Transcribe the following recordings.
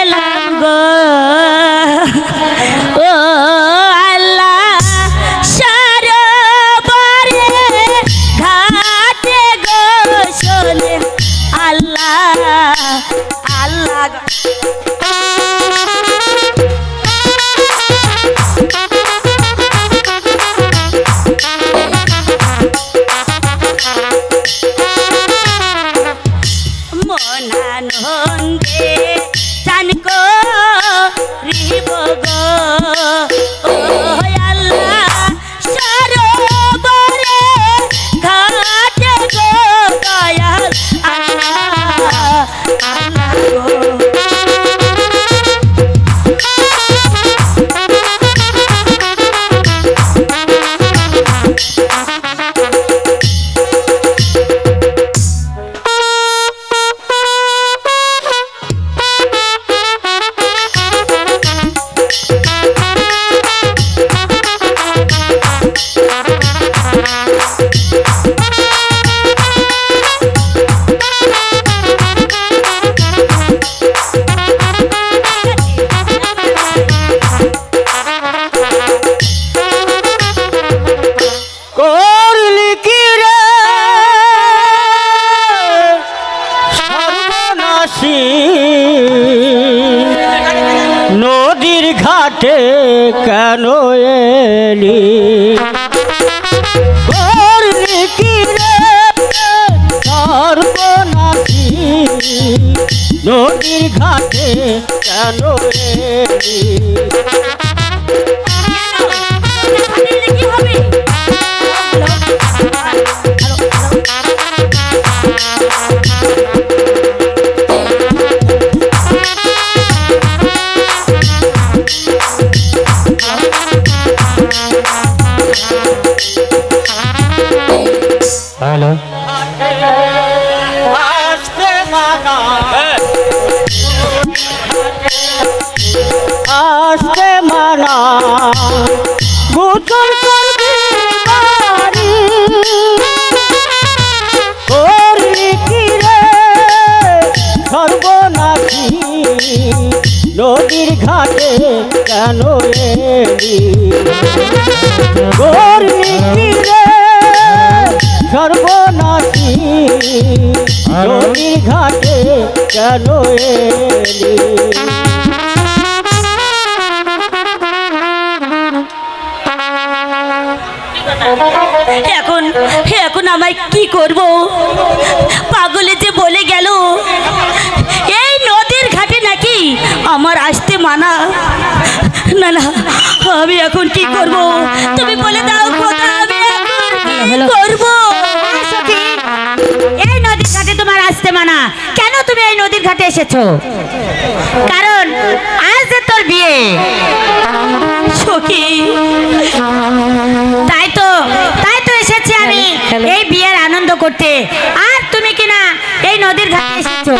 গেলাম গো ও আল্লাহ সরোবরে ঘাটে গো শোনে আল্লাহ আল্লাহ মনানন্দে চান করিব গো ও আল্লাহ সরোবরে ঘাটে গো দয়াল আল্লাহ আল্লাহ গো করলি কি রে সর্বনাশী নদীর ঘাটে কেন এলি করলি কি রে সর্বনাশী নদীর ঘাটে কেন এলি কি হবে হ্যালো আসতে মানা আসতে মানা গোসল করবি বাড়ি করলি কি রে সর্বনাশী নদীর ঘাটে কেন এলি করলি কি রে সর্বনাশী নদীর ঘাটে কেন এলি এখন এখন আমায় কি করব পাগলে যে বলে গেল এই নদীর ঘাটে নাকি আমার আসতে মানা না না আমি এখন কি করব তুমি বলে দাও খোদা আমি এখন কি করব এই নদীর ঘাটে তোমার আসতে মানা কেন তুমি এই নদীর ঘাটে এসেছো কারণ আজ যে তোর বিয়ে সখী তাই তো এসেছি আমি এই বিয়ের আনন্দ করতে আর তুমি কিনা এই নদীর ঘাটে এসেছো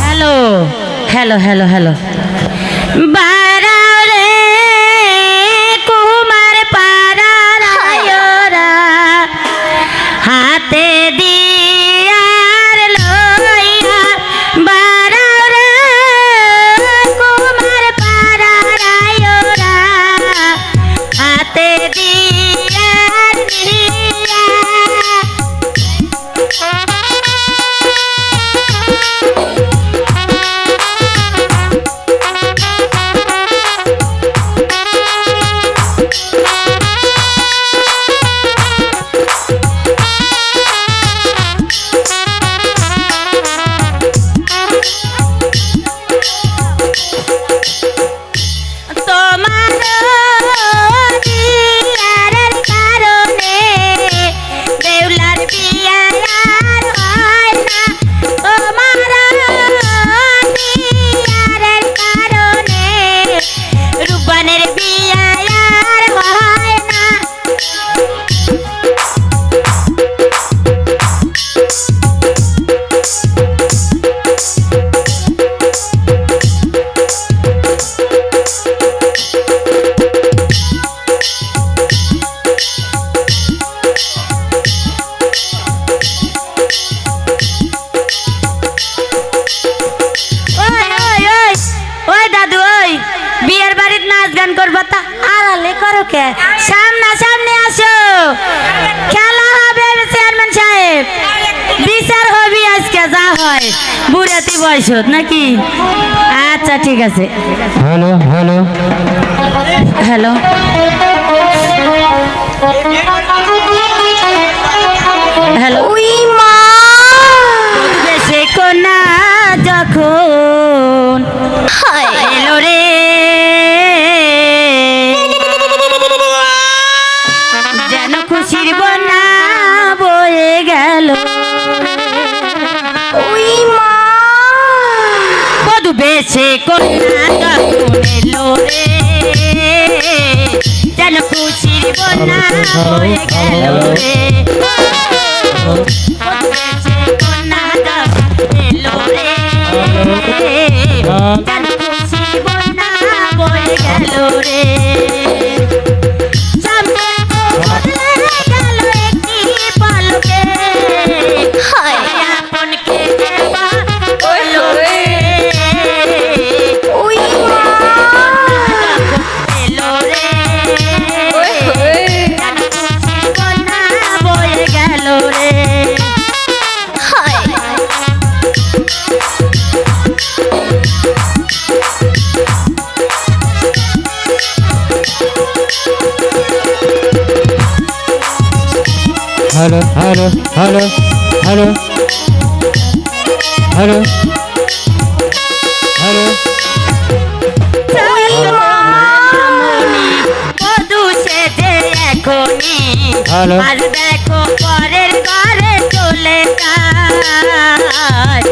হ্যালো হ্যালো হ্যালো হ্যালো বারাও রে কুমার পারা রায়রা হাতে দিয়ার লইয়া বারাও রে কুমার পারা রায়রা হাতে দিয়ার নিয়া কে সামনে আসো, খেলা হবে চেয়ারম্যান সাহেব, বিচার হবে আজকে যা হয় বুড়াতি বয়সত নাকি? আচ্ছা ঠিক আছে। হ্যালো হ্যালো হ্যালো, হ্যালো, ওই মা দেশে কোনা যখন এলো রে, যেন খুশির বন্যা বয়ে গেল। ওই মা বধু বেশে কোনা যখন এলো রে, যেন খুশির বন্যা বয়ে গেল রে। বধু বেশে কোনা যখন এলো রে, যেন খুশির বন্যা বয়ে গেল রে। সামনে বদলে গেল একটি পলকে, আপনকে দেওয়া হলো রে। ওই মা এলো রে, যেন খুশির বন্যা বয়ে গেল রে। Hello hello hello hello hello hello বধু সেজে এখনি, হ্যালো আর দেখো পরের ঘরে চলে যায়,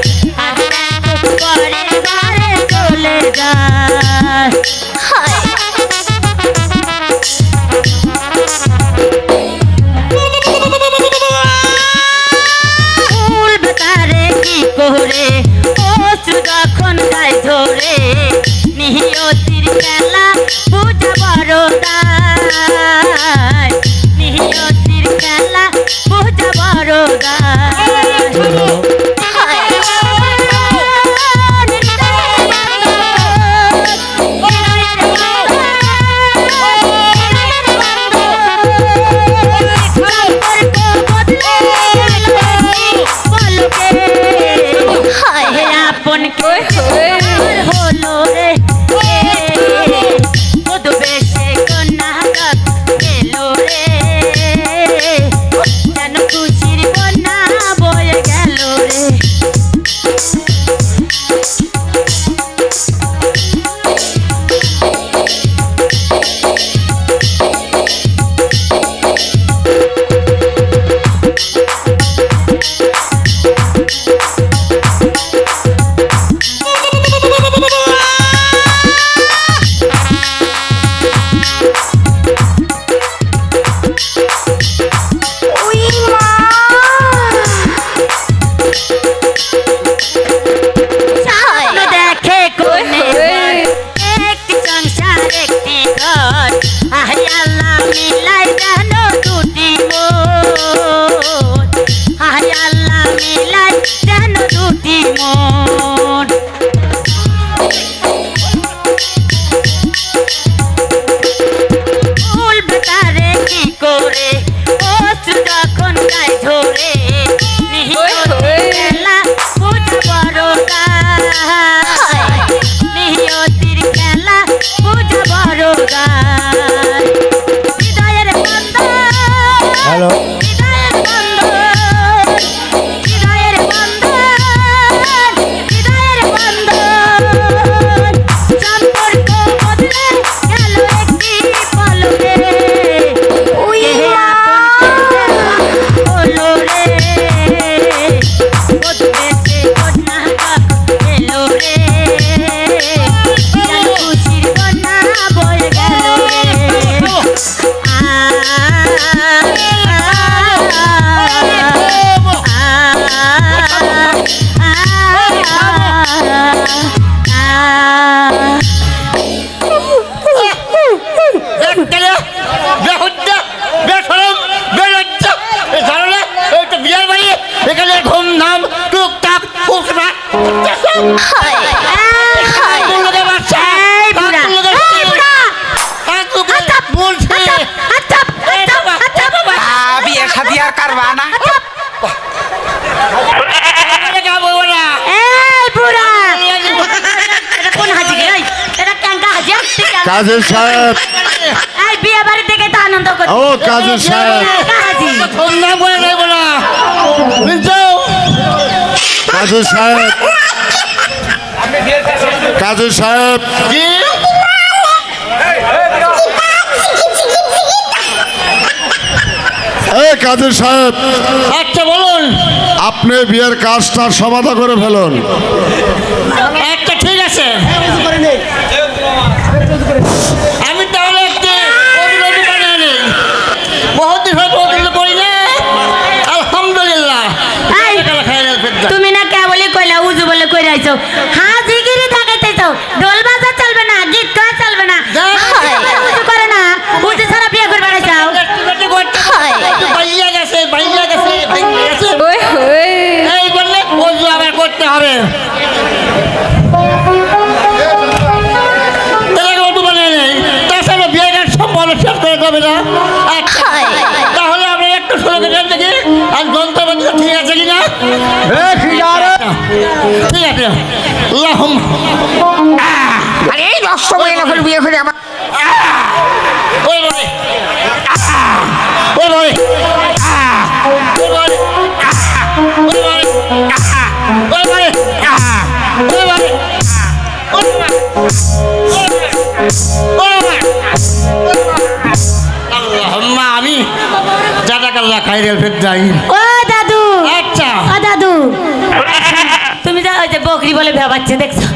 আর দেখো পরের ঘরে চলে যায়। ফুল বেতারে কি করে অশ্রু যখন গায়ে ধরে, নিহিয়তির খেলা বুঝা বড় দায়, নিহিয়তির খেলা বুঝা বড় আপনকে হলো রে, বধু বেশে কন্যা এলো রে, যেন খুশির বন্যা বয়ে গেল রে। কাজী সাহেব এই বিয়ে বাড়ি থেকে তো আনন্দ করছি ও কাজী সাহেব কাজী সন্ধ্যা বলে নেব না বুঝছো কাজী সাহেব কাজী সাহেব কি এই কাজী সাহেব আচ্ছা বলুন আপনি বিয়ের কাজটা সমাধা করে ফেলুন। একটা ঠিক আছে আমি তাহলে একটি অনুরোধ বানিয়ে নিই বহুত দিন হয়তো অনুরোধ করি না আলহামদুলিল্লাহ এই, তুমি না কেবলই কইলা উজু বলে কই রাইছো হাজিগিরি দেখাইতেছো ঢোল বাজা চলবে না গীত গাওয়া চলবে না উজু করে না উজু ছাড়া বিয়ে করবে না চাও বাইয়া গেছে এই বললে ওজু আবার করতে হবে তাহলে ওটু বানিয়ে নেই তাছাড়া বিয়েটার সম্পর্ক শেষ করে দেবে না আচ্ছা তাহলে আমরা একটু শুরু করে দেখি আর গন্তব্য ঠিক আছে কিনা ঠিক আছে আল্লাহুম আরে এই নষ্ট করে না করে বিয়ে করে আমার ওই বলে ওই বলে ওই বলে ওই বলে ওই বলে ওই বলে আল্লাহুম্মা আমি জাযাকাল্লাহ খাইরাল ফিরদাই ও দাদু আচ্ছা ও দাদু তুমি যা ওই যে বকরি বলে ভেবাচ্ছে দেখছো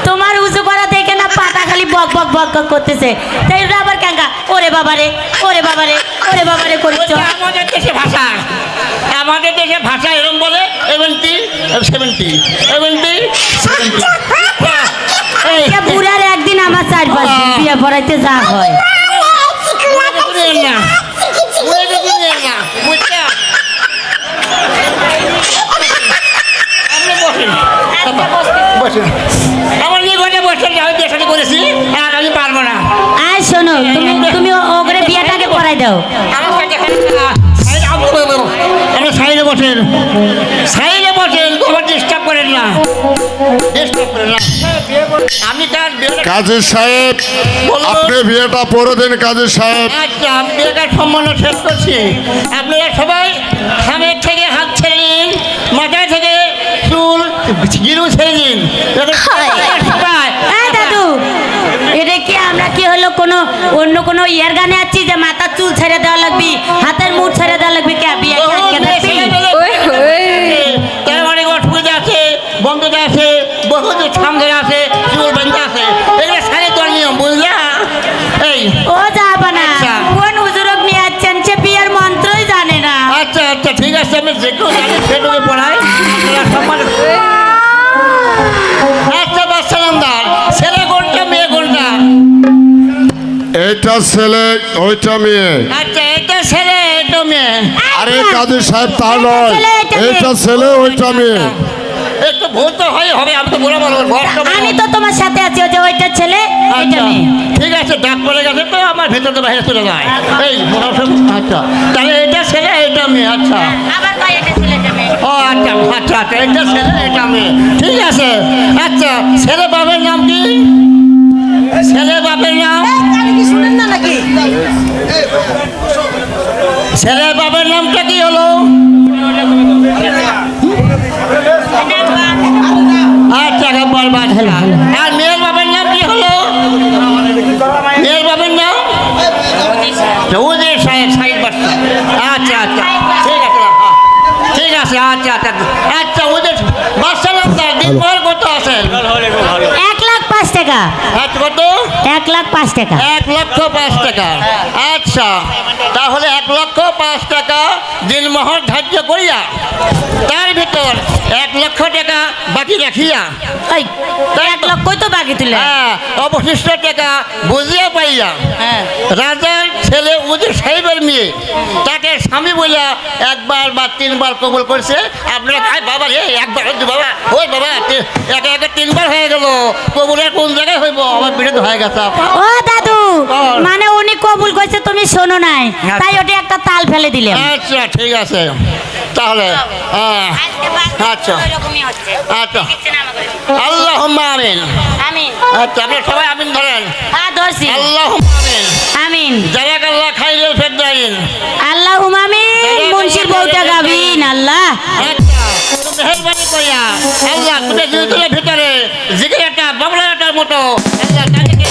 তোমার উজু করা দেখে না পাতা খালি বক বক বক বক করতেছে তাই ওটা আবার কাঙ্গা ওরে বাবারে ওরে বাবারে ওরে বাবারে করছো ওটা আমাদের দেশে ভাষা এরকম বলে 70 এই এ বুড়ার একদিন আমার 4-5 দিন বিয়ে পড়াইতে যা হয় আমার নিয়ে ঘরে বসে আমি পেশাটি করেছি আর আমি পারবো না আয় শোনো তুমি তুমি ওগরে বিয়েটাকে পড়াই দাও আমার সাথে আমরা সাইডে বসেন তোমার ডিস্টার্ব করেন না আমি তার কাজী সাহেব আপনি বিয়েটা পরে দিন কাজী সাহেব। আচ্ছা আমি বিয়েটার সম্মান শেষ করছি আপনারা সবাই সামনের থেকে হাত ছেড়ে নিন মাথায় থেকে চুল গিরু ছেড়ে নিন সবাই এই দাদু এটা কি আমরা কি হলো কোনো অন্য কোনো ইয়ার গানে আছি যে মাথার চুল ছেড়ে দেওয়া লাগবে হাতের মুঠ ছেড়ে দেওয়া লাগবে কে বিয়ে কে দেখবি তার অনেক অসুবিধা আছে বন্ধুটা আছে বহুত সামনে আছে চুল বেঁধে আছে এগুলো সাড়ে তোর নিয়ম বুঝলা এই ও যাবা না আচ্ছা। কোন হুজুরক নিয়ে আসছেন সে বিয়ের মন্ত্রই জানে না আচ্ছা আচ্ছা ঠিক আছে আমি যেটুকু জানি সেটুকু পড়াই আপনারা সম্মান আচ্ছা বাচ্চা নামদার ছেলে কোনটা মেয়ে কোনটা এইটা ছেলে ওইটা মেয়ে। আচ্ছা এটা ছেলে এটা মেয়ে আরে কাজী সাহেব তা নয়, এইটা ছেলে ওইটা মেয়ে। একটু ভুল তো হবে আমি তো বলে বলবো আমি তো তোমার সাথে আছি ওই যে ওইটা ছেলে এটা আচ্ছা মেয়ে ঠিক আছে ডাক পড়ে গেছে তো আমার ভেতর তো বাইরে চলে যায় এই আচ্ছা তাহলে এটা ছেলে এটা মেয়ে আচ্ছা আবার কয় এটা ছেলে এটা মেয়ে ও আচ্ছা আচ্ছা আচ্ছা এটা ছেলে এটা মেয়ে ঠিক আছে আচ্ছা ছেলে বাবার নাম কি ছেলে বাপের নাম ছেলে বাবার নামটা কি হলো আচ্ছা বরবাদ হলো আর মেয়ের বাবার নাম কি হলো মেয়ের বাবার নাম চৌধুরী সাহেব সাহেব বাচ্চা আচ্ছা আচ্ছা ঠিক আছে ঠিক আছে আচ্ছা আচ্ছা আচ্ছা ওদের বাচ্চা নাম তার দিন পর কত আছেন 1,05,000 টাকা আচ্ছা কত 1,05,000 টাকা 1,05,000 টাকা আচ্ছা তাহলে 1,05,000 টাকা দিনমোহর ধার্য করিয়া তার ভিতর 1,00,000 টাকা বাকি রাখিয়া এই 1 লক্ষই তো বাকি তুলে হ্যাঁ অবশিষ্ট টাকা বুঝিয়া পাইয়া হ্যাঁ রাজার ছেলে উজির সাহেবের মেয়ে তাকে স্বামী বলিয়া একবার বা তিনবার কবুল করছে আপনারা ভাই বাবা রে একবার হচ্ছে বাবা ওই বাবা একে একে তিনবার হয়ে গেল কবুলের কোন জায়গায় হইব আমার বিরুদ্ধে হয়ে গেছে ও দাদু বল। মানে উনি কবুল কইছে তুমি শোনো নাই আচ্ছা। তাই ওটা একটা তাল ফেলে দিলে আচ্ছা ঠিক আছে তাহলে আচ্ছা আচ্ছা আল্লাহ আমিন আমিন আচ্ছা আপনারা সবাই আমিন ধরেন হ্যাঁ ধরছি আল্লাহ আমিন আমিন জাযাকাল্লাহ খাইরুল ফেরদাইন আল্লাহুম্মা আমিন মুন্সির বউটা গাবিন আল্লাহ আচ্ছা মেহরবানি করিয়া আল্লাহ তুমি দুইজনের ভিতরে জিগিরাটা বাবলাটার মতো আল্লাহ তাদেরকে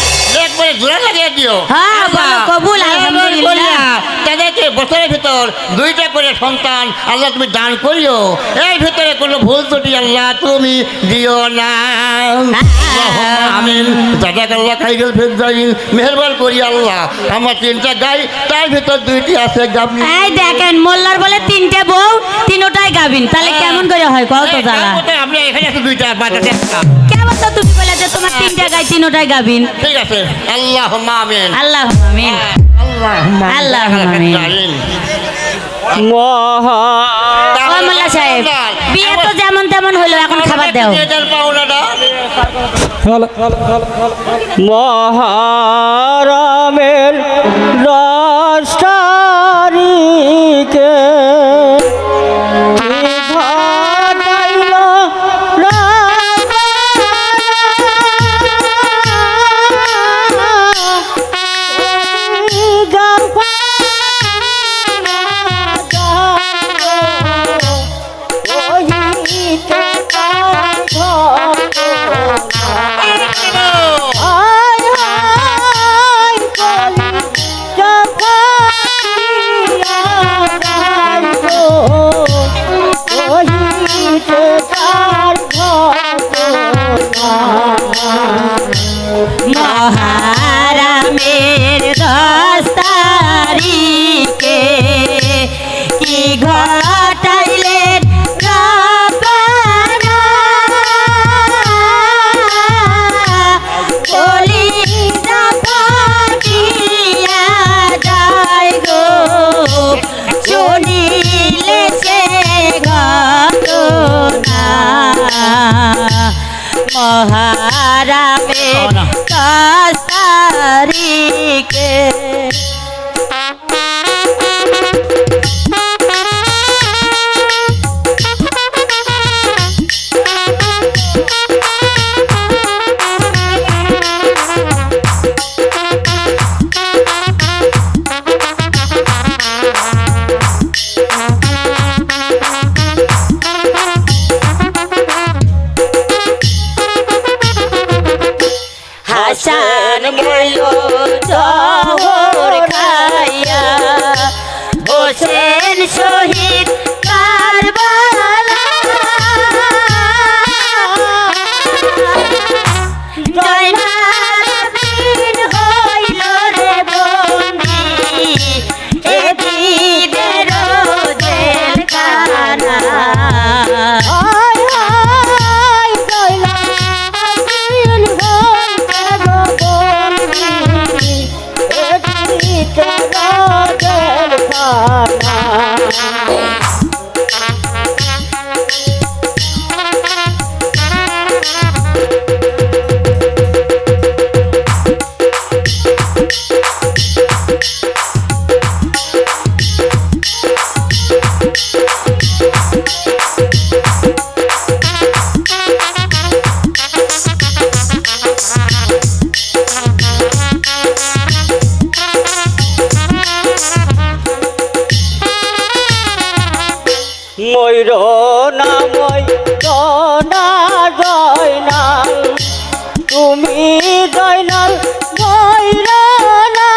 একবারে জোড়া লাগিয়ে দিও হ্যাঁ, আল্লাহ, বলো কবুল, মেহরবানি আলহামদুলিল্লাহ। করিয়া তাদেরকে বছরের ভিতর দুইটা করে সন্তান আল্লাহ তুমি দান করিও এর ভিতরে কোনো ভুল ত্রুটি আল্লাহ তুমি দিও না আল্লাহুম্মা আমিন জাযাকাল্লাহ খাইরুল ফেরদাইন মেহরবানি করি আল্লাহ আমার তিনটা গাই তার ভিতর দুইটি আছে গাবি এই দেখেন মোল্লার বলে তিনটে বউ তিনটাই গাবিন তাহলে কেমন করে হয় কত জ্বালা আপনি এখানে আছে দুইটা বাচ্চা একটা কেমন তো তুমি বলে যে তোমার তিনটা গাই তিনটাই গাবিন ঠিক আছে আল্লাহ আমিন আল্লাহুম্মা আমিন আল্লাহুম্মা আমিন ও মোল্লা সাহেব বিয়ে তো যেমন তেমন হলো এখন খাবার দাও মহারামের রাস্তারিকে ঘটাইল মহারামের 10 তারিখে কি ঘটাইলেন রাব্বানা কলিজা ফাটিয়া যায় গো শুনিলে সে ঘটনা মহারামের 10 তারিখে হাসান গেল জহর খাইয়া হোসেন শহীদ কারবালা জয়নাল হইল রে বন্দি এদিনের জেলখানা ময়ূর নাময় না জয়নাল তুমি জয়নাল ময়ূর না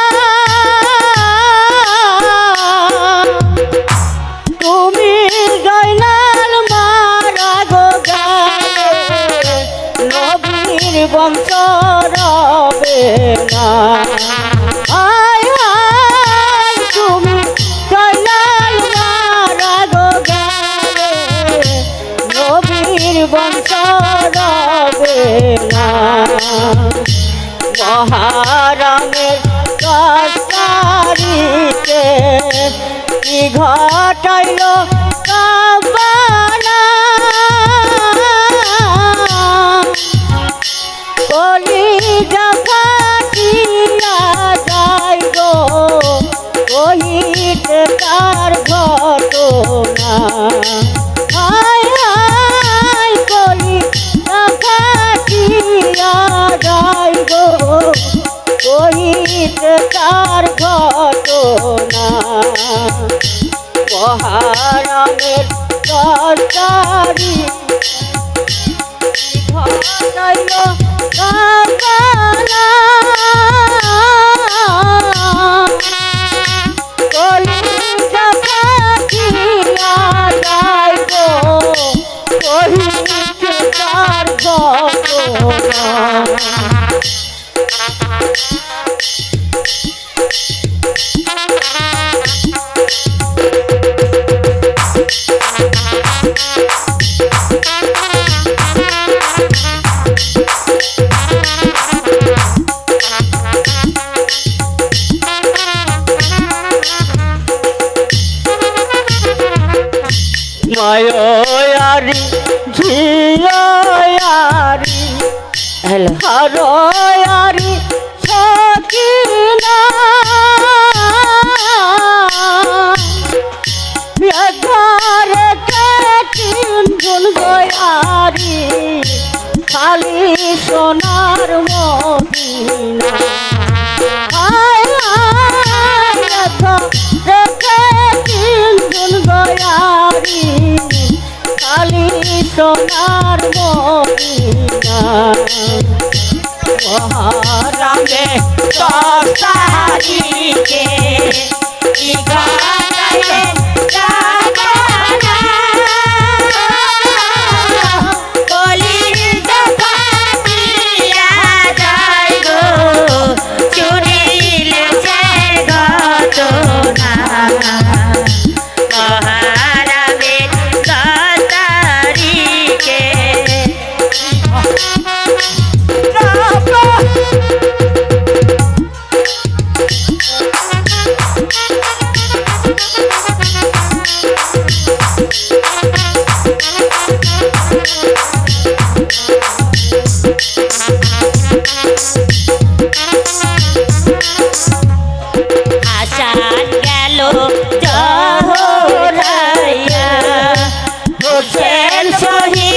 তুমি জয়নাল মারা গো গায়ে নবীর বংশ রবে না আয় আয় তুমি জয়নাল মারা গো গায়ে নবীর বংশ রবে না মহারামের 10 তারিখে কি ঘটাইল কাবানা কলিজা ফাটিয়া যায় গো কহিতে তার ঘটনা সংসারী ঘটাইল কাকালা কলিজা কাটিয়া যাইব কহিতে তার ঘটনা মায়ারি ঝিয়ারি হ্যালো হারায়ারি সকিনা একবার তিন গুণ গয়ারি খালি সোনার মদিনা তিন গুণ গয়ারি খালি সোনার মদিনা মহারামে দশারিকে কি গায়ে জাগানা কলির দফাতিয়া যায় গো চুরিলে সে ঘটনা মহারামে দশারিকে আসান গেল জহরাইয়া হোসেন শহীদ